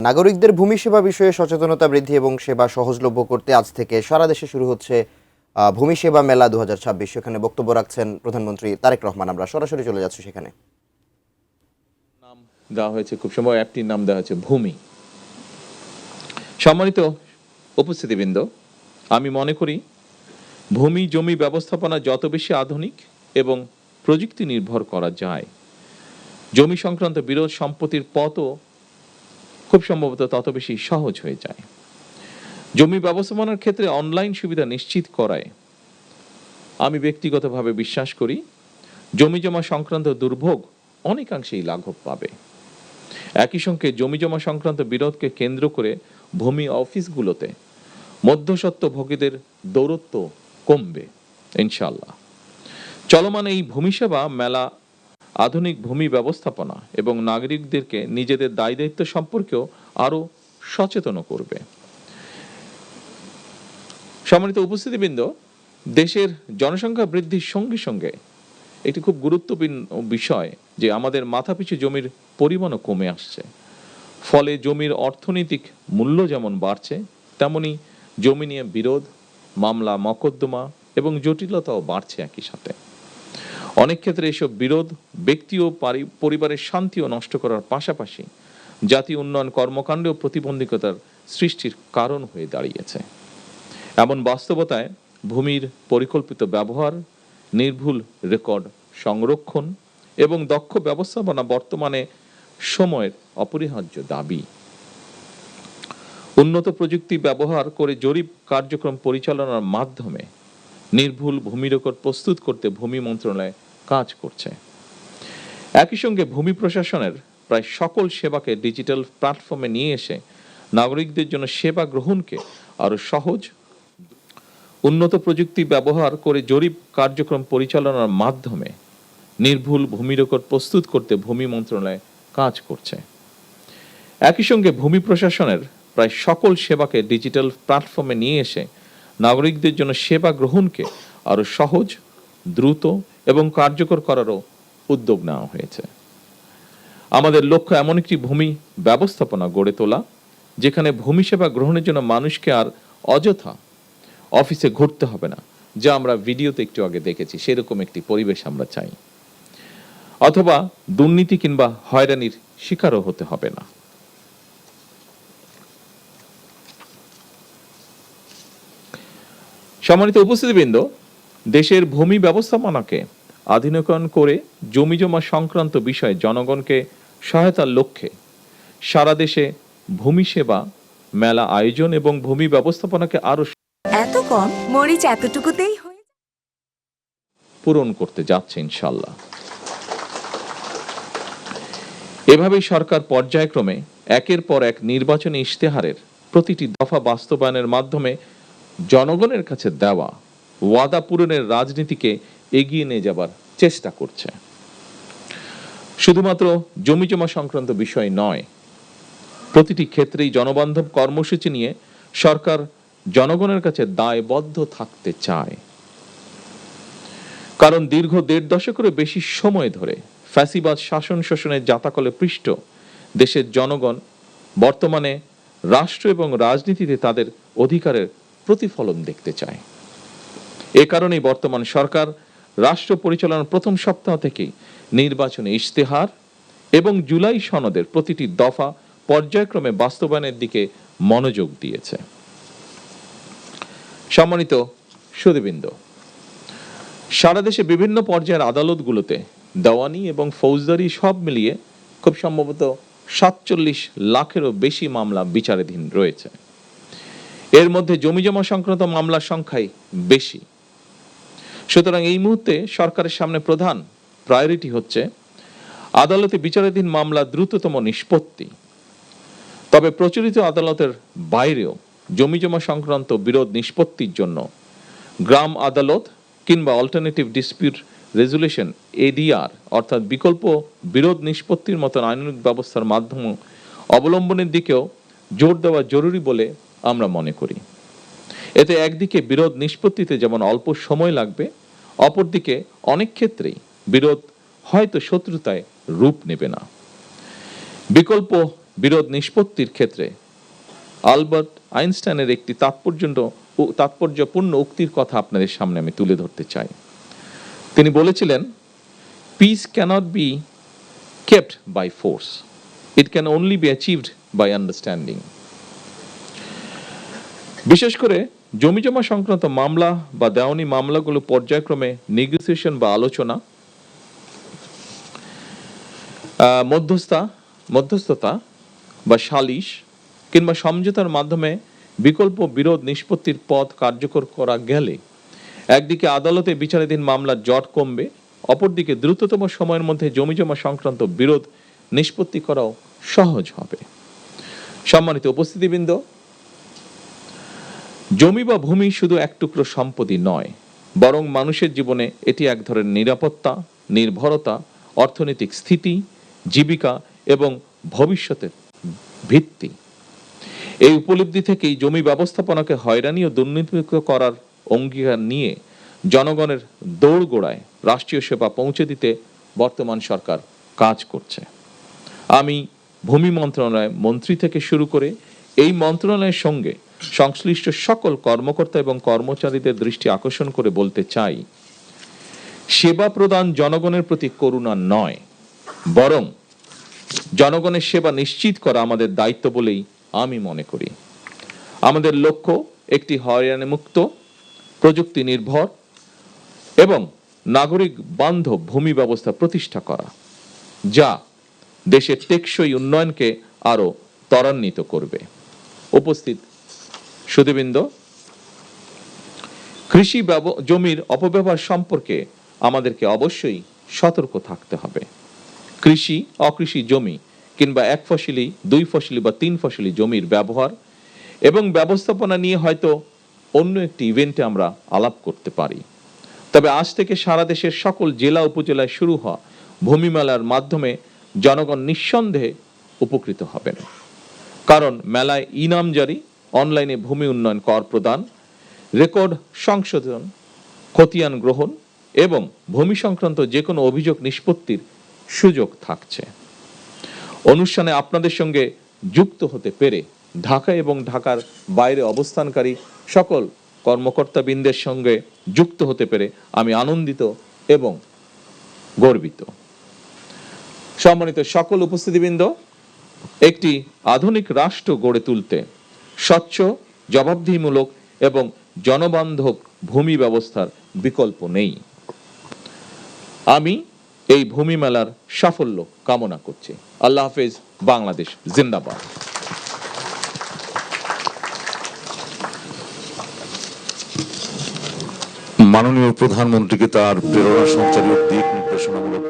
নাগরিকদের ভূমি সেবা বিষয়ে সচেতনতা বৃদ্ধি এবং সেবা সহজলভ্য করতে আজ থেকে সারা দেশে শুরু হচ্ছে ভূমি সেবা মেলা 2026। সেখানে বক্তব্য রাখছেন প্রধানমন্ত্রী তারেক রহমান। আমরা সরাসরি চলে যাচ্ছি সেখানে। নাম দেওয়া হয়েছে, খুব সম্ভব অ্যাপটির নাম দেওয়া হয়েছে ভূমি। সম্মানিত উপস্থিতিবৃন্দ, আমি মনে করি ভূমি জমি ব্যবস্থাপনা যত বেশি আধুনিক এবং প্রযুক্তি নির্ভর করা যায়, জমি সংক্রান্ত বিরোধ সম্পত্তির পথও খুব সম্ভবত তত বেশি সহজ হয়ে যায়। জমি ব্যবস্থাপনার ক্ষেত্রে অনলাইন সুবিধা নিশ্চিত করায় আমি ব্যক্তিগতভাবে বিশ্বাস করি জমি জমা সংক্রান্ত দুর্ভোগ অনেকাংশেই লাঘব পাবে। একই সঙ্গে জমি জমা সংক্রান্ত বিরোধকে কেন্দ্র করে ভূমি অফিসগুলোতে মধ্যস্বত্বভোগীদের দৌরত্ব কমবে ইনশাআল্লাহ। চলমান এই ভূমি সেবা মেলা আধুনিক ভূমি ব্যবস্থাপনা এবং নাগরিকদেরকে নিজেদের দায় দায়িত্ব সম্পর্কেও আরো সচেতন করবে। সম্মানিত উপস্থিতিবৃন্দ, দেশের জনসংখ্যা বৃদ্ধির সঙ্গে সঙ্গে একটি খুব গুরুত্বপূর্ণ বিষয় যে আমাদের মাথাপিছু জমির পরিমাণও কমে আসছে। ফলে জমির অর্থনৈতিক মূল্য যেমন বাড়ছে, তেমনি জমি নিয়ে বিরোধ, মামলা মকদ্দমা এবং জটিলতাও বাড়ছে একই সাথে। অনেক ক্ষেত্রে এসব বিরোধ ব্যক্তি ও পরিবারের শান্তিও নষ্ট করার পাশাপাশি জাতীয় উন্নয়ন কর্মকাণ্ডেও প্রতিবন্ধকতার সৃষ্টির কারণ হয়ে দাঁড়িয়েছে। এমন বাস্তবতায় ভূমির পরিকল্পিত ব্যবহার, নির্ভুল রেকর্ড সংরক্ষণ এবং দক্ষ ব্যবস্থাপনা বর্তমানে সময়ের অপরিহার্য দাবি। উন্নত প্রযুক্তি ব্যবহার করে জরিপ কার্যক্রম পরিচালনার মাধ্যমে নির্ভুল ভূমি রেকর্ড প্রস্তুত করতে ভূমি মন্ত্রণালয় কাজ করছে। একই সঙ্গে ভূমি প্রশাসনের প্রায় সকল সেবাকে ডিজিটাল প্ল্যাটফর্মে নিয়ে এসে নাগরিকদের জন্য সেবা গ্রহণকে আরো সহজ, উন্নত প্রযুক্তি ব্যবহার করে জরিপ কার্যক্রম পরিচালনার মাধ্যমে নির্ভুল ভূমি রেকর্ড প্রস্তুত করতে ভূমি মন্ত্রণালয় কাজ করছে। একই সঙ্গে ভূমি প্রশাসনের প্রায় সকল সেবাকে ডিজিটাল প্ল্যাটফর্মে নিয়ে এসে নাগরিকদের জন্য সেবা গ্রহণকে আরো সহজ, দ্রুত এবং কার্যকর করারও উদ্যোগ নেওয়া হয়েছে। আমাদের লক্ষ্য এমন একটি ভূমি ব্যবস্থাপনা গড়ে তোলা যেখানে ভূমি সেবা গ্রহণের জন্য মানুষকে আর অযথা অফিসে ঘুরতে হবে না, যা আমরা ভিডিওতে একটু আগে দেখেছি। সেরকম একটি পরিবেশ আমরা চাই, অথবা দুর্নীতি কিংবা হয়রানির শিকারও হতে হবে না। সম্মানিত উপস্থিতিবৃন্দ, দেশের ভূমি ব্যবস্থাপনাকে আধুনিকায়ন করে জমি জমা সংক্রান্ত বিষয়ে জনগণকে সহায়তার লক্ষ্যে সারা দেশে ভূমি সেবা মেলা আয়োজন এবং ভূমি ব্যবস্থাপনাকে আরো এত কম মরিচ এতটুকুতেই পূরণ করতে যাচ্ছে ইনশাআল্লাহ। এভাবেই সরকার পর্যায়ক্রমে একের পর এক নির্বাচনী ইশতেহারের প্রতিটি দফা বাস্তবায়নের মাধ্যমে জনগণের কাছে দেওয়া ওয়াদা পূরণের রাজনীতিকে এগিয়ে নিয়ে যাবার চেষ্টা করছে। শুধুমাত্র জমি জমা সংক্রান্ত বিষয় নয়, প্রতিটি ক্ষেত্রেই জনবান্ধব কর্মসূচি নিয়ে সরকার জনগণের কাছে দায়বদ্ধ থাকতে চায়। কারণ দীর্ঘ ১.৫ দশকেরও বেশি সময় ধরে ফ্যাসিবাদ শাসন শোষণের জাতাকলে পৃষ্ঠ দেশের জনগণ বর্তমানে রাষ্ট্র এবং রাজনীতিতে তাদের অধিকারের প্রতিফলন দেখতে চায়। এ কারণেই বর্তমান সরকার রাষ্ট্র পরিচালনার প্রথম সপ্তাহ থেকেই নির্বাচনী ইশতেহার এবং জুলাই সনদের প্রতিটি দফা পর্যায়ক্রমে বাস্তবায়নের দিকে মনোযোগ দিয়েছে। সম্মানিত সুধীবৃন্দ, সারা দেশে বিভিন্ন পর্যায়ের আদালতগুলোতে দেওয়ানি এবং ফৌজদারি সব মিলিয়ে খুব সম্ভবত ৪৭ লাখেরও বেশি মামলা বিচারাধীন রয়েছে। এর মধ্যে জমিজমা সংক্রান্ত মামলার সংখ্যাই বেশি। সুতরাং এই মুহূর্তে সরকারের সামনে প্রধান প্রায়োরিটি হচ্ছে আদালতে বিচারাধীন মামলা দ্রুততম নিষ্পত্তি। তবে প্রচলিত আদালতের বাইরেও জমিজমা সংক্রান্ত বিরোধ নিষ্পত্তির জন্য গ্রাম আদালত কিংবা অল্টারনেটিভ ডিসপিউট রেজুলেশন এডিআর অর্থাৎ বিকল্প বিরোধ নিষ্পত্তির মতন আইনানুগ ব্যবস্থার মাধ্যম অবলম্বনের দিকেও জোর দেওয়া জরুরি বলে আমরা মনে করি। এতে একদিকে বিরোধ নিষ্পত্তিতে যেমন অল্প সময় লাগবে, অপরদিকে অনেক ক্ষেত্রেই বিরোধ হয়তো শত্রুতায় রূপ নেবে না। বিকল্প বিরোধ নিষ্পত্তির ক্ষেত্রে আলবার্ট আইনস্টাইনের একটি তাৎপর্যপূর্ণ উক্তির কথা আপনাদের সামনে আমি তুলে ধরতে চাই। তিনি বলেছিলেন, peace cannot be kept by force, it can only be achieved by understanding. বিশেষ করে জমিজমা সংক্রান্ত মামলা বা দেওয়ানি মামলাগুলো পর্যায়ক্রমে নেগোসিয়েশন বা আলোচনা, মধ্যস্থতা বা সালিশ কিংবা সমঝোতার মাধ্যমে বিকল্প বিরোধ নিষ্পত্তির পথ কার্যকর করা গেলে একদিকে আদালতে বিচারাধীন মামলার জট কমবে, অপরদিকে দ্রুততম সময়ের মধ্যে জমিজমা সংক্রান্ত বিরোধ নিষ্পত্তি করাও সহজ হবে। সম্মানিত উপস্থিতিবৃন্দ, জমি বা ভূমি শুধু এক টুকরো সম্পত্তি নয়, বরং মানুষের জীবনে এটি এক ধরনের নিরাপত্তা, নির্ভরতা, অর্থনৈতিক স্থিতি, জীবিকা এবং ভবিষ্যতের ভিত্তি। এই উপলব্ধি থেকেই জমি ব্যবস্থাপনাকে হয়রানি ও দুর্নীতিমুক্ত করার অঙ্গীকার নিয়ে জনগণের দোরগোড়ায় রাষ্ট্রীয় সেবা পৌঁছে দিতে বর্তমান সরকার কাজ করছে। আমি ভূমি মন্ত্রণালয় মন্ত্রী থেকে শুরু করে এই মন্ত্রণালয়ের সঙ্গে সংশ্লিষ্ট সকল কর্মকর্তা এবং কর্মচারীদের দৃষ্টি আকর্ষণ করে বলতে চাই, সেবা প্রদান জনগণের প্রতি করুণা নয়, বরং জনগণের সেবা নিশ্চিত করা আমাদের দায়িত্ব বলেই আমি মনে করি। আমাদের লক্ষ্য একটি হয়রানিমুক্ত, প্রযুক্তি নির্ভর এবং নাগরিক বান্ধব ভূমি ব্যবস্থা প্রতিষ্ঠা করা, যা দেশের টেকসই উন্নয়নকে আরো ত্বরান্বিত করবে। উপস্থিত সুধীবৃন্দ, কৃষি জমির অপব্যবহার সম্পর্কে আমাদেরকে অবশ্যই সতর্ক থাকতে হবে। কৃষি, অকৃষি জমি কিংবা এক ফসলি, দুই ফসলি বা তিন ফসলি জমির ব্যবহার এবং ব্যবস্থাপনা নিয়ে হয়তো অন্য একটি ইভেন্টে আমরা আলাপ করতে পারি। তবে আজ থেকে সারা দেশের সকল জেলা উপজেলায় শুরু হওয়া ভূমি মেলার মাধ্যমে জনগণ নিঃসন্দেহে উপকৃত হবেন। কারণ মেলায় ইনামজারি, অনলাইনে ভূমি উন্নয়ন কর প্রদান, রেকর্ড সংশোধন, খতিয়ান গ্রহণ এবং ভূমি সংক্রান্ত যে কোনো অভিযোগ নিষ্পত্তির সুযোগ থাকছে। অনুষ্ঠানে আপনাদের সঙ্গে যুক্ত হতে পেরে ঢাকা এবং ঢাকার বাইরে অবস্থানকারী সকল কর্মকর্তাবৃন্দের সঙ্গে যুক্ত হতে পেরে আমি আনন্দিত এবং গর্বিত। সম্মানিত সকল উপস্থিতিবৃন্দ, একটি আধুনিক রাষ্ট্র গড়ে তুলতে স্বচ্ছ, জবাবদিহিমূলক এবং জনবান্ধব ভূমি ব্যবস্থার বিকল্প নেই। আমি এই ভূমি মেলার সাফল্য কামনা করছি। আল্লাহ হাফেজ। বাংলাদেশ জিন্দাবাদ। মাননীয় প্রধানমন্ত্রীকে তার প্রেরণা সঞ্চারী দিক নির্দেশনামূলক